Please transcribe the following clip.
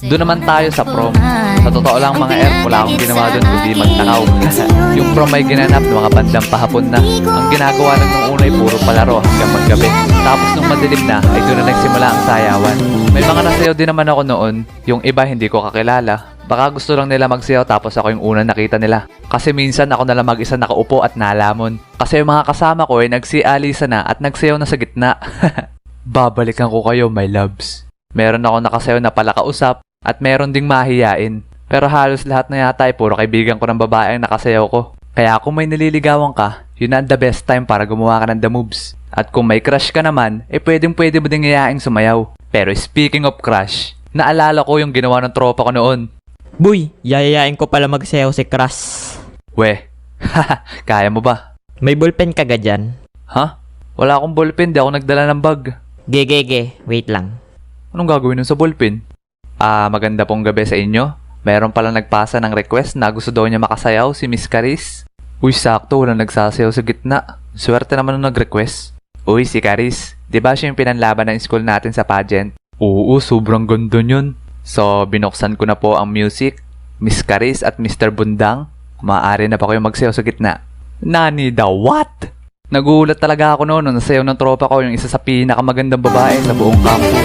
Doon naman tayo sa prom. Sa totoo lang mga Erp, wala akong ginawa doon kundi magtakaw. Yung prom ay ginanap ng mga bandang pahapon na. Ang ginagawa lang nung una ay puro palaro hanggang maggabi. Tapos nung madilim na, ay doon na nagsimula ang sayawan. May mga nasayaw din naman ako noon. Yung iba hindi ko kakilala. Baka gusto lang nila magsayaw tapos ako yung unang nakita nila. Kasi minsan ako nalang mag-isa nakaupo at nalamon. Kasi yung mga kasama ko ay nagsialisa na at nagsayaw na sa gitna. Babalikan ko kayo, my loves. Meron ako nakasayaw na pala kausap at meron ding mahiyain. Pero halos lahat na yata ay puro kaibigan ko ng babae ang nakasayaw ko. Kaya kung may nililigawan ka, yun na the best time para gumawa ka ng the moves. At kung may crush ka naman, pwede mo ding yayaing sumayaw. Pero speaking of crush, naalala ko yung ginawa ng tropa ko noon. Boy, yayayain ko pala magsayaw si Crush. Weh, kaya mo ba? May ballpen ka ga dyan? Ha? Wala akong ballpen, di ako nagdala ng bag. Gege, wait lang. Anong gagawin nun sa ballpen? Maganda pong gabi sa inyo. Meron pala nagpasa ng request na gusto daw niya makasayaw si Miss Caris. Uy, sakto, walang nagsasayaw sa gitna. Swerte naman nung nag-request. Uy, si Caris, di ba siya yung pinanlaban ng school natin sa pageant? Oo, sobrang ganda yun. So, binuksan ko na po ang music. Miss Caris at Mr. Bundang, maaari na pa kayo magsayaw sa gitna. Nani the what? Nagulat talaga ako noon nung nasayaw ng tropa ko yung isa sa pinakamagandang babae sa buong campus.